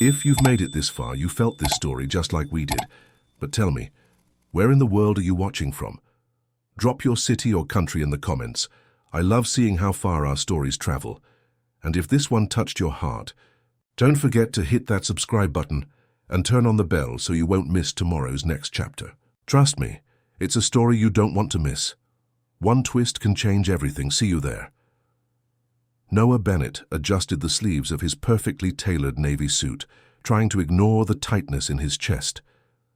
If you've made it this far, you felt this story just like we did. But tell me, where in the world are you watching from? Drop your city or country in the comments. I love seeing how far our stories travel. And if this one touched your heart, don't forget to hit that subscribe button and turn on the bell so you won't miss tomorrow's next chapter. Trust me, it's a story you don't want to miss. One twist can change everything. See you there. Noah Bennett adjusted the sleeves of his perfectly tailored navy suit, trying to ignore the tightness in his chest.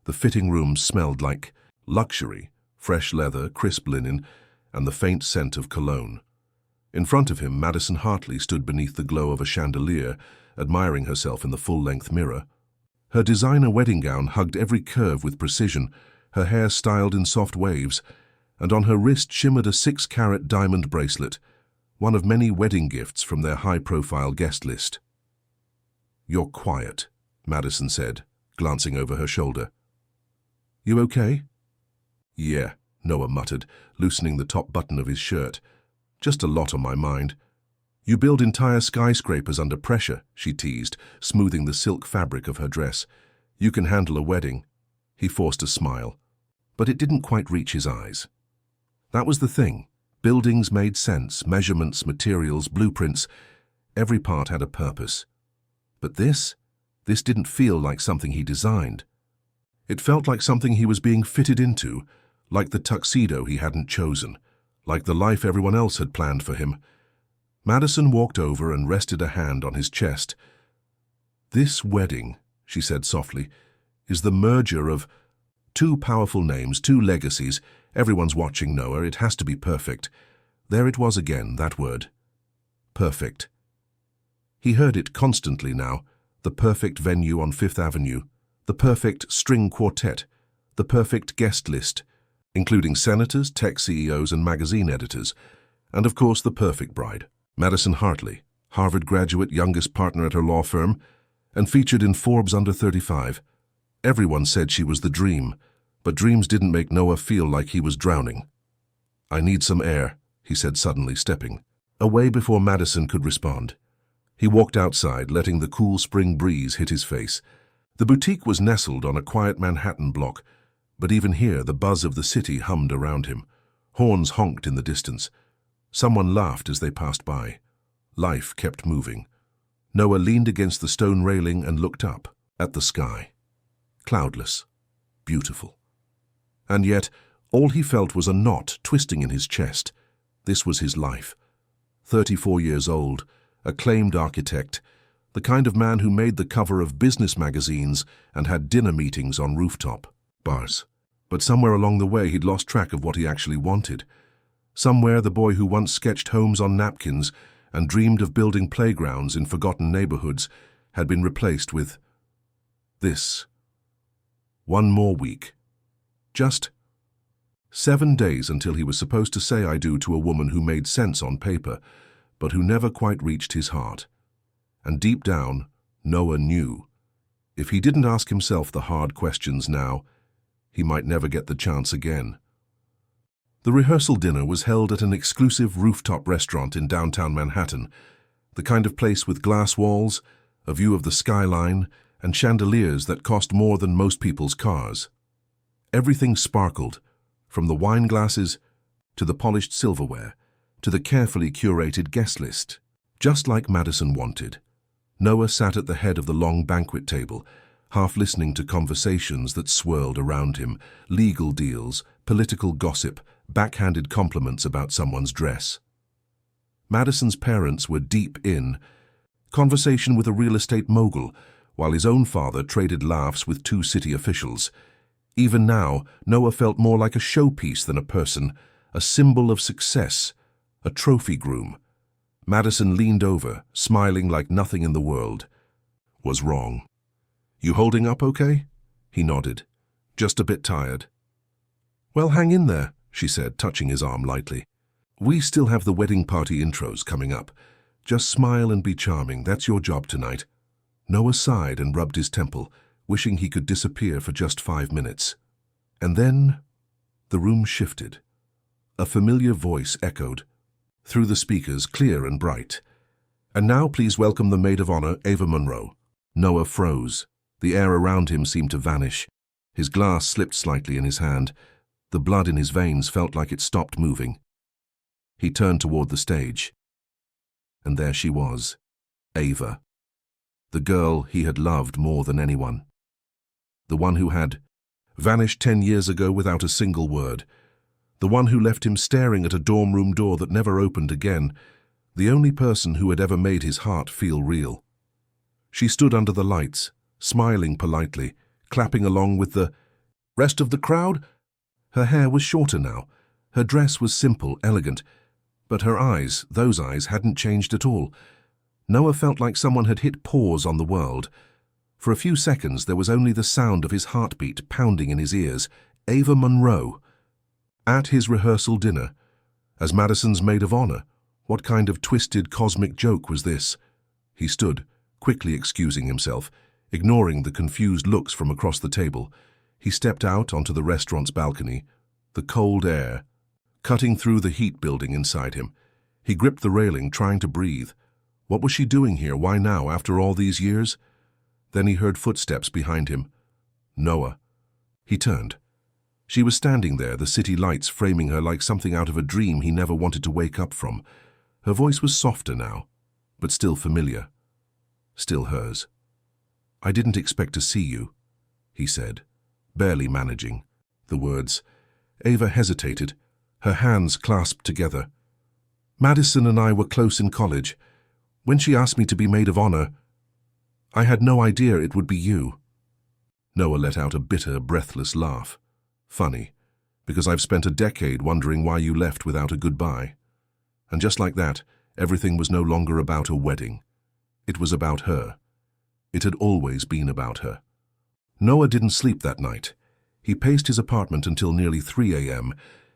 The fitting room smelled like luxury, fresh leather, crisp linen, and the faint scent of cologne. In front of him, Madison Hartley stood beneath the glow of a chandelier, admiring herself in the full-length mirror. Her designer wedding gown hugged every curve with precision, her hair styled in soft waves, and on her wrist shimmered a 6-carat diamond bracelet, one of many wedding gifts from their high-profile guest list. "You're quiet," Madison said, glancing over her shoulder. "You okay?" "Yeah," Noah muttered, loosening the top button of his shirt. "Just a lot on my mind." "You build entire skyscrapers under pressure," she teased, smoothing the silk fabric of her dress. "You can handle a wedding." He forced a smile, but it didn't quite reach his eyes. That was the thing. Buildings made sense, measurements, materials, blueprints. Every part had a purpose. But this didn't feel like something he designed. It felt like something he was being fitted into, like the tuxedo he hadn't chosen, like the life everyone else had planned for him. Madison walked over and rested a hand on his chest. "This wedding," she said softly, "is the merger of two powerful names, two legacies. Everyone's watching, Noah. It has to be perfect." There it was again, that word. Perfect. He heard it constantly now. The perfect venue on Fifth Avenue, the perfect string quartet, the perfect guest list, including senators, tech CEOs, and magazine editors, and of course the perfect bride. Madison Hartley, Harvard graduate, youngest partner at her law firm, and featured in Forbes Under 35. Everyone said she was the dream, but dreams didn't make Noah feel like he was drowning. "I need some air," he said suddenly, stepping away before Madison could respond. He walked outside, letting the cool spring breeze hit his face. The boutique was nestled on a quiet Manhattan block, but even here the buzz of the city hummed around him. Horns honked in the distance. Someone laughed as they passed by. Life kept moving. Noah leaned against the stone railing and looked up at the sky. Cloudless. Beautiful. And yet, all he felt was a knot twisting in his chest. This was his life. 34 years old, acclaimed architect, the kind of man who made the cover of business magazines and had dinner meetings on rooftop bars. But somewhere along the way he'd lost track of what he actually wanted. Somewhere the boy who once sketched homes on napkins and dreamed of building playgrounds in forgotten neighborhoods had been replaced with this. One more week. Just 7 days until he was supposed to say "I do" to a woman who made sense on paper, but who never quite reached his heart. And deep down, Noah knew. If he didn't ask himself the hard questions now, he might never get the chance again. The rehearsal dinner was held at an exclusive rooftop restaurant in downtown Manhattan, the kind of place with glass walls, a view of the skyline, and chandeliers that cost more than most people's cars. Everything sparkled, from the wine glasses to the polished silverware, to the carefully curated guest list. Just like Madison wanted. Noah sat at the head of the long banquet table, half listening to conversations that swirled around him, legal deals, political gossip, backhanded compliments about someone's dress. Madison's parents were deep in conversation with a real estate mogul, while his own father traded laughs with 2 city officials. Even now, Noah felt more like a showpiece than a person, a symbol of success, a trophy groom. Madison leaned over, smiling like nothing in the world was wrong. "You holding up okay?" He nodded. "Just a bit tired." "Well, hang in there," she said, touching his arm lightly. "We still have the wedding party intros coming up. Just smile and be charming. That's your job tonight." Noah sighed and rubbed his temple, wishing he could disappear for just 5 minutes. And then the room shifted. A familiar voice echoed through the speakers, clear and bright. "And now please welcome the maid of honor, Ava Monroe." Noah froze. The air around him seemed to vanish. His glass slipped slightly in his hand. The blood in his veins felt like it stopped moving. He turned toward the stage. And there she was, Ava. The girl he had loved more than anyone. The one who had vanished 10 years ago without a single word. The one who left him staring at a dorm room door that never opened again. The only person who had ever made his heart feel real. She stood under the lights, smiling politely, clapping along with the rest of the crowd. Her hair was shorter now. Her dress was simple, elegant. But her eyes, those eyes, hadn't changed at all. Noah felt like someone had hit pause on the world. For a few seconds there was only the sound of his heartbeat pounding in his ears. Ava Monroe. At his rehearsal dinner. As Madison's maid of honor. What kind of twisted cosmic joke was this? He stood, quickly excusing himself, ignoring the confused looks from across the table. He stepped out onto the restaurant's balcony. The cold air, cutting through the heat building inside him. He gripped the railing, trying to breathe. What was she doing here? Why now, after all these years? Then he heard footsteps behind him. Noah. He turned. She was standing there, the city lights framing her like something out of a dream he never wanted to wake up from. Her voice was softer now, but still familiar. Still hers. "I didn't expect to see you," he said, barely managing the words. Ava hesitated, her hands clasped together. "Madison and I were close in college. When she asked me to be maid of honor, I had no idea it would be you." Noah let out a bitter, breathless laugh. "Funny, because I've spent a decade wondering why you left without a goodbye." And just like that, everything was no longer about a wedding. It was about her. It had always been about her. Noah didn't sleep that night. He paced his apartment until nearly 3 a.m.,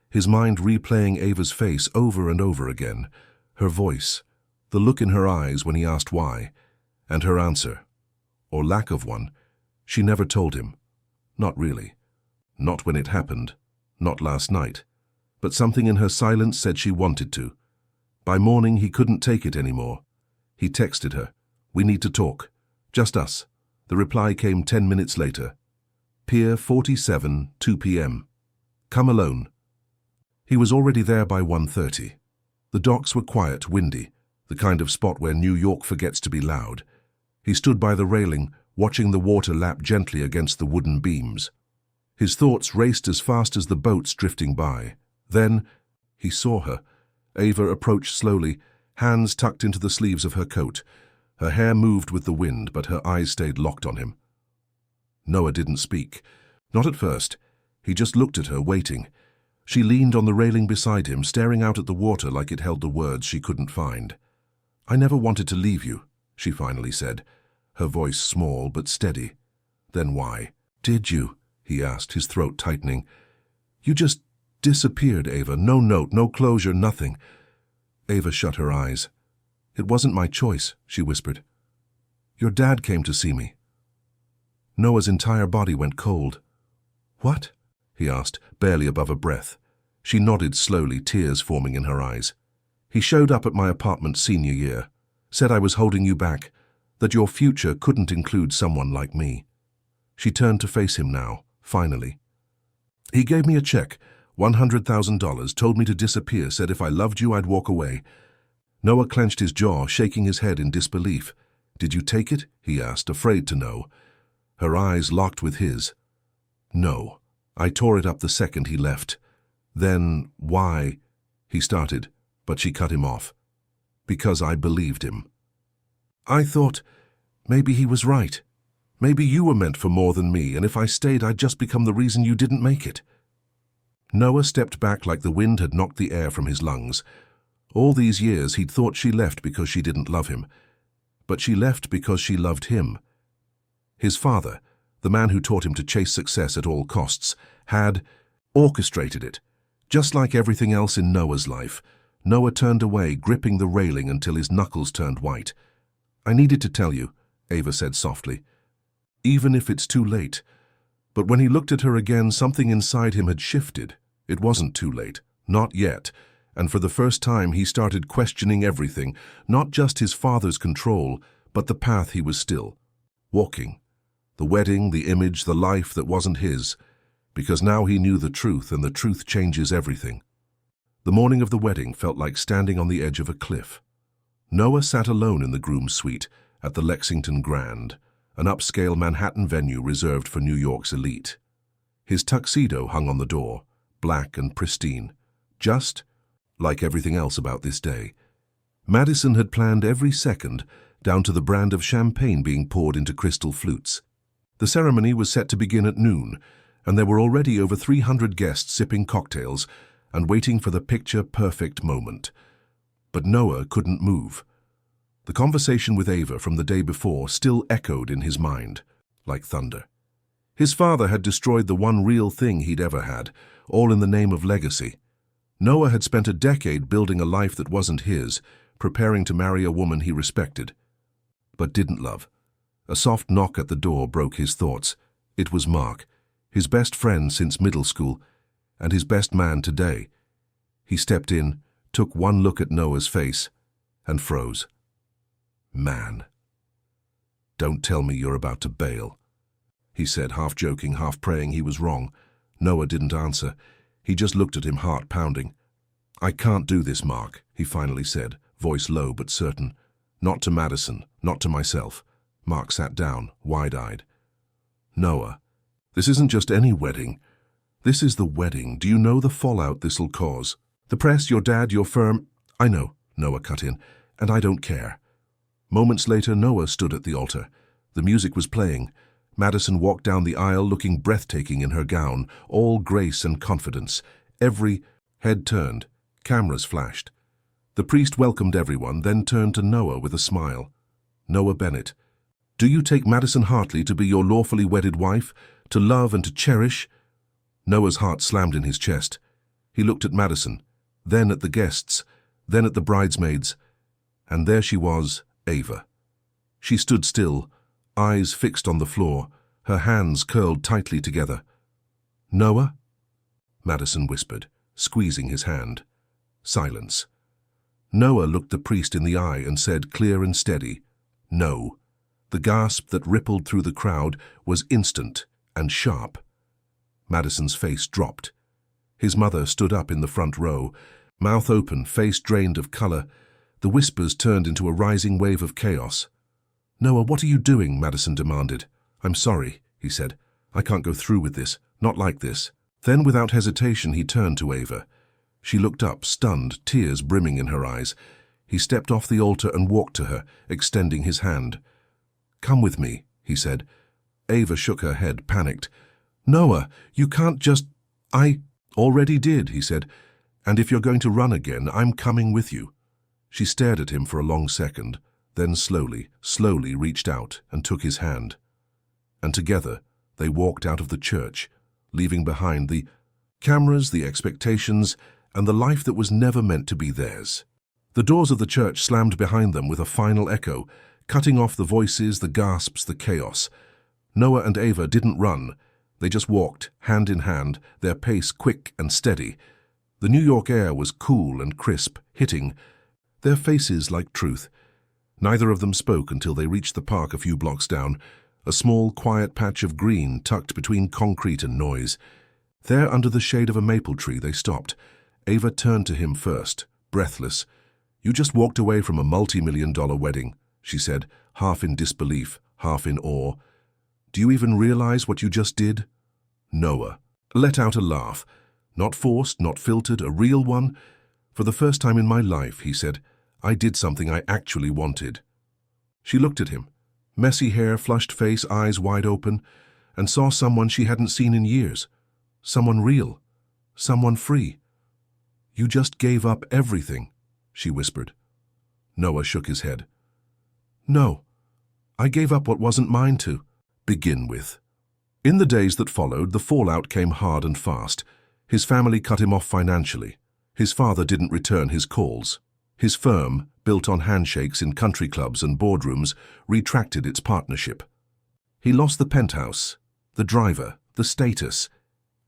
his mind replaying Ava's face over and over again, her voice, the look in her eyes when he asked why, and her answer, or lack of one. She never told him. Not really. Not when it happened. Not last night. But something in her silence said she wanted to. By morning, he couldn't take it anymore. He texted her, "We need to talk. Just us." The reply came 10 minutes later. "Pier 47, 2 p.m. Come alone." He was already there by 1:30. The docks were quiet, windy, the kind of spot where New York forgets to be loud. He stood by the railing, watching the water lap gently against the wooden beams. His thoughts raced as fast as the boats drifting by. Then he saw her. Ava approached slowly, hands tucked into the sleeves of her coat. Her hair moved with the wind, but her eyes stayed locked on him. Noah didn't speak. Not at first. He just looked at her, waiting. She leaned on the railing beside him, staring out at the water like it held the words she couldn't find. "I never wanted to leave you," she finally said, her voice small but steady. "Then why?" "Did you?" he asked, his throat tightening. "You just disappeared, Ava. No note, no closure, nothing." Ava shut her eyes. "It wasn't my choice," she whispered. "Your dad came to see me." Noah's entire body went cold. "What?" he asked, barely above a breath. She nodded slowly, tears forming in her eyes. "He showed up at my apartment senior year, said I was holding you back, that your future couldn't include someone like me." She turned to face him now, finally. "He gave me a check, $100,000, told me to disappear, said if I loved you, I'd walk away." Noah clenched his jaw, shaking his head in disbelief. "Did you take it?" he asked, afraid to know. Her eyes locked with his. "No. I tore it up the second he left." "Then why?" he started, but she cut him off. "Because I believed him. I thought maybe he was right. Maybe you were meant for more than me, and if I stayed, I'd just become the reason you didn't make it." Noah stepped back like the wind had knocked the air from his lungs. All these years he'd thought she left because she didn't love him. But she left because she loved him. His father, the man who taught him to chase success at all costs, had orchestrated it. Just like everything else in Noah's life, Noah turned away, gripping the railing until his knuckles turned white. "I needed to tell you," Ava said softly. "Even if it's too late." But when he looked at her again, something inside him had shifted. It wasn't too late. Not yet. And for the first time he started questioning everything, not just his father's control, but the path he was still walking. The wedding, the image, the life that wasn't his, because now he knew the truth, and the truth changes everything. The morning of the wedding felt like standing on the edge of a cliff. Noah sat alone in the groom's suite at the Lexington Grand, an upscale Manhattan venue reserved for New York's elite. His tuxedo hung on the door, black and pristine, just like everything else about this day. Madison had planned every second, down to the brand of champagne being poured into crystal flutes. The ceremony was set to begin at noon, and there were already over 300 guests sipping cocktails and waiting for the picture-perfect moment. But Noah couldn't move. The conversation with Ava from the day before still echoed in his mind, like thunder. His father had destroyed the one real thing he'd ever had, all in the name of legacy. Noah had spent a decade building a life that wasn't his, preparing to marry a woman he respected, but didn't love. A soft knock at the door broke his thoughts. It was Mark, his best friend since middle school, and his best man today. He stepped in, took one look at Noah's face, and froze. Man. Don't tell me you're about to bail, he said, half joking, half praying he was wrong. Noah didn't answer. He just looked at him, heart pounding. I can't do this, Mark, he finally said, voice low but certain. Not to Madison, not to myself. Mark sat down, wide-eyed. Noah, this isn't just any wedding. This is the wedding. Do you know the fallout this'll cause? The press, your dad, your firm. I know, Noah cut in, and I don't care. Moments later, Noah stood at the altar. The music was playing. Madison walked down the aisle looking breathtaking in her gown, all grace and confidence. Every head turned. Cameras flashed. The priest welcomed everyone, then turned to Noah with a smile. Noah Bennett, do you take Madison Hartley to be your lawfully wedded wife, to love and to cherish? Noah's heart slammed in his chest. He looked at Madison, then at the guests, then at the bridesmaids, and there she was, Ava. She stood still, eyes fixed on the floor, her hands curled tightly together. Noah? Madison whispered, squeezing his hand. Silence. Noah looked the priest in the eye and said, clear and steady, no. The gasp that rippled through the crowd was instant and sharp. Madison's face dropped. His mother stood up in the front row, mouth open, face drained of color. The whispers turned into a rising wave of chaos. Noah, what are you doing? Madison demanded. I'm sorry, he said. I can't go through with this, not like this. Then, without hesitation, he turned to Ava. She looked up, stunned, tears brimming in her eyes. He stepped off the altar and walked to her, extending his hand. Come with me, he said. Ava shook her head, panicked. Noah, you can't just... I already did, he said. And if you're going to run again, I'm coming with you. She stared at him for a long second, then slowly reached out and took his hand. And together, they walked out of the church, leaving behind the cameras, the expectations, and the life that was never meant to be theirs. The doors of the church slammed behind them with a final echo, cutting off the voices, the gasps, the chaos. Noah and Ava didn't run. They just walked, hand in hand, their pace quick and steady. The New York air was cool and crisp, hitting their faces like truth. Neither of them spoke until they reached the park a few blocks down, a small, quiet patch of green tucked between concrete and noise. There, under the shade of a maple tree, they stopped. Ava turned to him first, breathless. You just walked away from a multi-million-dollar wedding, she said, half in disbelief, half in awe. Do you even realize what you just did? Noah let out a laugh. Not forced, not filtered, a real one. For the first time in my life, he said, I did something I actually wanted. She looked at him, messy hair, flushed face, eyes wide open, and saw someone she hadn't seen in years. Someone real. Someone free. You just gave up everything, she whispered. Noah shook his head. No, I gave up what wasn't mine to begin with. In the days that followed, the fallout came hard and fast. His family cut him off financially. His father didn't return his calls. His firm, built on handshakes in country clubs and boardrooms, retracted its partnership. He lost the penthouse, the driver, the status,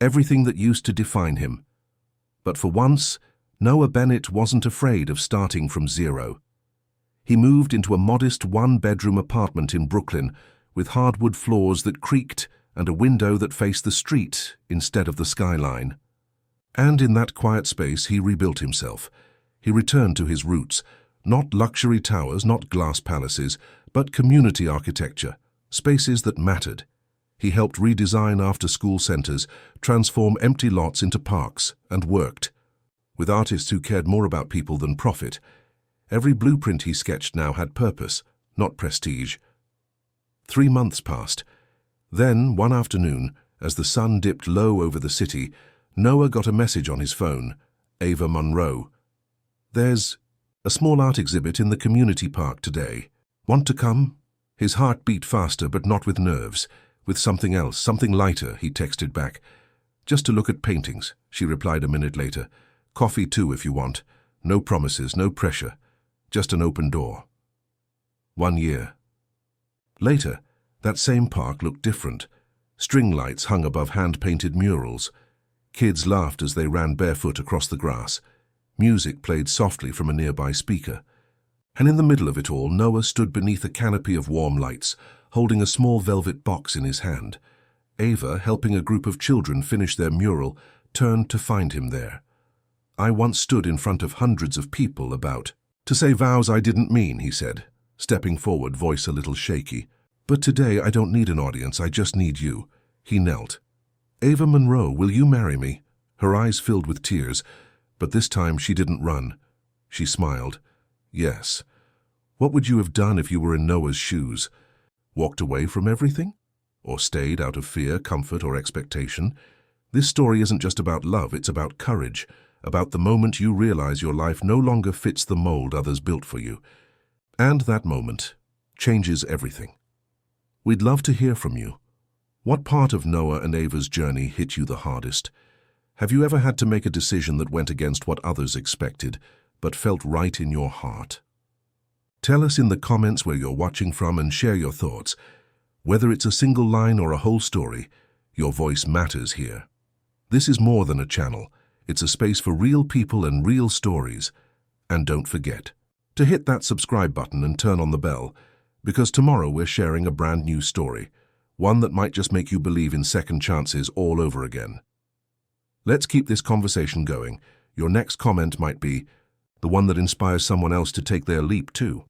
everything that used to define him. But for once, Noah Bennett wasn't afraid of starting from zero. He moved into a modest one-bedroom apartment in Brooklyn with hardwood floors that creaked and a window that faced the street instead of the skyline. And in that quiet space he rebuilt himself. He returned to his roots, not luxury towers, not glass palaces, but community architecture, spaces that mattered. He helped redesign after-school centers, transform empty lots into parks, and worked with artists who cared more about people than profit. Every blueprint he sketched now had purpose, not prestige. 3 months passed. Then, one afternoon, as the sun dipped low over the city, Noah got a message on his phone. Ava Monroe. "There's a small art exhibit in the community park today. Want to come?" His heart beat faster, but not with nerves. With something else, something lighter, he texted back. "Just to look at paintings," she replied a minute later. "Coffee too if you want. No promises, no pressure. Just an open door." 1 year. Later, that same park looked different. String lights hung above hand-painted murals. Kids laughed as they ran barefoot across the grass. Music played softly from a nearby speaker. And in the middle of it all, Noah stood beneath a canopy of warm lights, holding a small velvet box in his hand. Ava, helping a group of children finish their mural, turned to find him there. "I once stood in front of hundreds of people about to say vows I didn't mean," he said, stepping forward, voice a little shaky. "But today I don't need an audience, I just need you." He knelt. "Ava Monroe, will you marry me?" Her eyes filled with tears, but this time she didn't run. She smiled. "Yes." What would you have done if you were in Noah's shoes? Walked away from everything? Or stayed out of fear, comfort, or expectation? This story isn't just about love, it's about courage, about the moment you realize your life no longer fits the mold others built for you. And that moment changes everything. We'd love to hear from you. What part of Noah and Ava's journey hit you the hardest? Have you ever had to make a decision that went against what others expected, but felt right in your heart? Tell us in the comments where you're watching from and share your thoughts. Whether it's a single line or a whole story, your voice matters here. This is more than a channel. It's a space for real people and real stories. And don't forget to hit that subscribe button and turn on the bell, because tomorrow we're sharing a brand new story, one that might just make you believe in second chances all over again. Let's keep this conversation going. Your next comment might be the one that inspires someone else to take their leap too.